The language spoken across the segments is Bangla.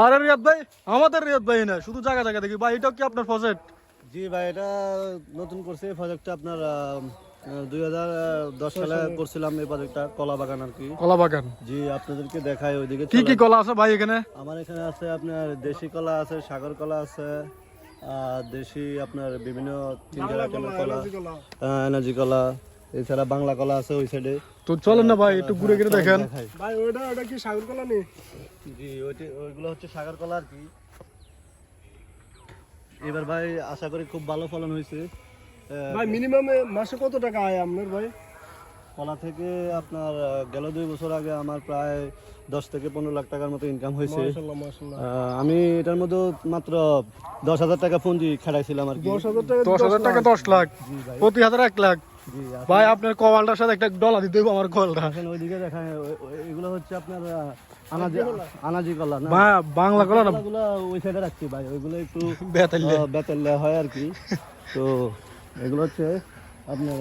আরে রিয়াদ ভাই, আমাদের রিয়াদ ভাই না, শুধু জায়গা জায়গা দেখি ভাই। এটা কি আপনার প্রজেক্ট? জি ভাই, এটা নতুন করছে এই প্রজেক্টটা আপনার 2010 সালে করছিলাম এই প্রজেক্টটা, কলা বাগান আর কি। কলা বাগান। জি, আপনাদেরকে দেখাই ওইদিকে। কি কি কলা আছে ভাই এখানে? আমার এখানে আছে আপনার দেশি কলা আছে, সাগর কলা আছে, দেশি আপনার বিভিন্ন 3-4 রকমের কলা, এনার্জি কলা, এছাড়া বাংলা কলা আছে ওই সাইডে। তো চলেন না ভাই, একটু ঘুরে ঘুরে দেখেন। ভাই ওটা কি সাগর কলা নেই? জি, ওইগুলো হচ্ছে সাগর কলা আর কি। এবার ভাই আশা করি খুব ভালো ফলন হয়েছে। ভাই মিনিমাম মাসে কত টাকা আয় আপনার ভাই? কলা থেকে আপনার গেল 2 বছর আগে আমার প্রায় 10 থেকে 15 লাখ টাকার মতো ইনকাম হয়েছে। মাশাআল্লাহ মাশাআল্লাহ। আমি এটার মধ্যে মাত্র 10,000 টাকা পুঁজি খাটাইছিলাম আর কি। 10,000 টাকা 10,000 টাকা 10 লাখ, প্রতি হাজার 1 লাখ। জি, ভাই আপনার কলটার সাথে একটা ডলা দিতে হবে আমার কলটা। এখন ওইদিকে দেখায় এগুলো হচ্ছে আপনার আনাজি কলা না, ভাই বাংলা কলা না, কলাগুলো ওই সাইডে রাখছি ভাই, ওইগুলো একটু বেতাল্লে। বেতাল্লে হয় আর কি। তো এগুলো হচ্ছে আপনার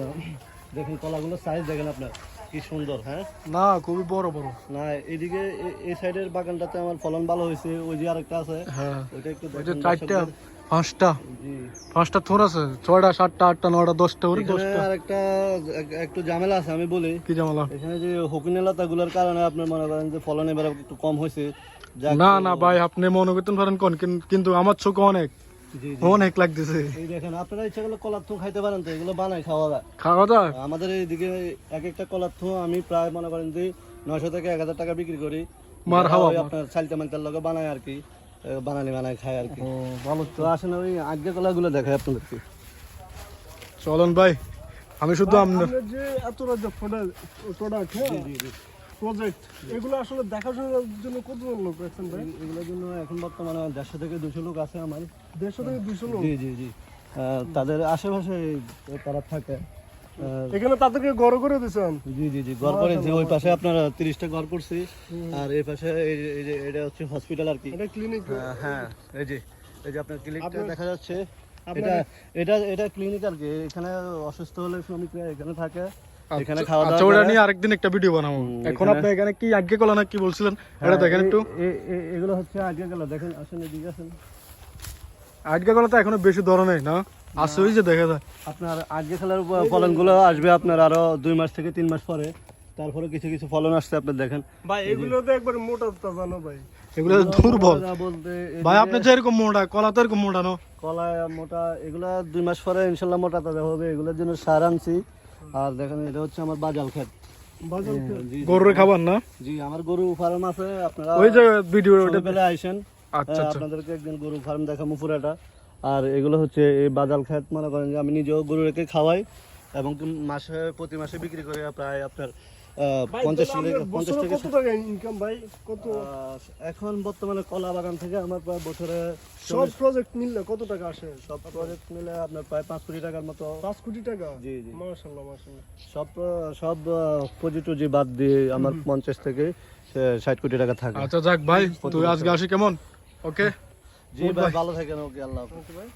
দেখেন কলাগুলো সাইজ দেখেন আপনার কি সুন্দর। হ্যাঁ না, খুবই বড় বড়। না, এদিকে এই সাইডের বাগানটাতে আমার ফলন ভালো হয়েছে। ওই যে আরেকটা আছে, হ্যাঁ, ওইটা একটু ওই যে দেখেন 4টা দর্শকদের। 5টা জি, 5টা থোর আছে, 6টা 7টা 8টা 9টা 10টা করে এখানে 10টা। আরেকটা একটু ঝামেলা আছে আমি বলি। কি জামালা? এখানে যে হকুনি লতাগুলোর কারণে আপনার মনে করেন যে ফলন এবার একটু কম হয়েছে। না না ভাই, আপনি মনে করতেন পারেন কোন, কিন্তু আমার চোখে অনেক জি, অনেক লাগতেছে। এই দেখেন আপনারা ইচ্ছা করলে কলার থু খাইতে পারেন, তো এগুলো বানাই খাওয়া যায়। খাওয়া দাওয়া আমাদের এইদিকে এক একটা কলার থু আমি প্রায় মনে করেন যে 900 থেকে 1000 টাকা বিক্রি করি। মার হাওয়া ওই আপনার চালটা মালটার লগে বানাই আর কি, বানাই খাই আর কি। ও ভালো। তো আসেন ওই আগে কলাগুলো দেখাই আপনাদেরকে। চলেন ভাই, আমি শুধু আপনার আপনার যে এত রাজ্য প্রোডাক্ট প্রজেক্ট, এগুলো আসলে দেখাশোনার জন্য কতজন লোক রাখছেন ভাই? এগুলোর জন্য এখন বর্তমানে 150 থেকে 200 লোক আছে আমার। 150 থেকে 200 লোক? জি জি জি, তাদের আশেপাশে তারা থাকে। এখানে তাদেরকে গড় করে দিয়েছেন? জি জি জি, ঘর করেছি। ওই পাশে আপনার 30টা ঘর করছি, আর এই পাশে এই যে এটা হচ্ছে হসপিটাল আর কি। এটা ক্লিনিক? হ্যাঁ, এই যে আপনার ক্লিনিকটা দেখা যাচ্ছে, এটা আপনার- এটা এটা ক্লিনিক আর কি। এখানে অসুস্থ হলে শ্রমিকরা এখানে থাকে, এখানে আচ্ছা, খাওয়া আচ্ছা, দাওয়া ওটা করে। নিয়ে আরেকদিন একটা ভিডিও বানাবো। এখন আপনি এখানে কি আগে কলা না কি বলছিলেন, এটা দেখেন একটু। এগুলো হচ্ছে আগে গেল, দেখেন আসেন এদিকে আসেন। আগে কলা তো এখনো বেশি ধরনের না, আছে ওই যে দেখা যায়। আপনার আগে খেলার ফলনগুলো আসবে আপনার আরো 2 মাস থেকে 3 মাস পরে, তারপরে কিছু কিছু ফলন আসছে আপনার দেখেন। ভাই এগুলো তো একবার মোটা জানো ভাই? এগুলো দুর্বল বলতে ভাই, আপনি যে এরকম মোটা কলা তো এরকম মোটা না। কলা মোটা, এগুলা 2 মাস পরে ইনশাল্লাহ মোটা তাজা হবে। এগুলোর জন্য সার আনছি। আর দেখেন এটা হচ্ছে আমার বাজাল ক্ষেত। বাজার জি গরুর খাবার না? জি, আমার গরু ফার্ম আছে। আপনারা ওই যে ভিডিও ওটা। সময় পেলে আইসেন, আচ্ছা আচ্ছা। আপনাদেরকে একদিন গরু ফার্ম দেখাবো পুরাটা। আর এগুলো হচ্ছে এই বাজাল ক্ষেত, মনে করেন যে আমি নিজেও গরু রেখে খাওয়াই এবং প্রতি মাসে বিক্রি করে প্রায় আপনার 50 থেকে কত টাকা ইনকাম ভাই? কত এখন বর্তমানে কলা বাগান থেকে আমার প্রায় বছরে সব প্রজেক্ট মিললে কত টাকা আসে? সব প্রজেক্ট মিলে আপনার প্রায় 5 কোটি টাকার মতো। 5 কোটি টাকা? জি জি, মাশাআল্লাহ মাশাআল্লাহ। সব পুঁজি টুজি বাদ দিয়ে আমার 50 থেকে 60 কোটি টাকা থাকে। আচ্ছা যাক ভাই, তুই আজকে আসি কেমন? ওকে জি ভাই, ভালো থাকেন। ওকে, আল্লাহ হাফেজ। ভাই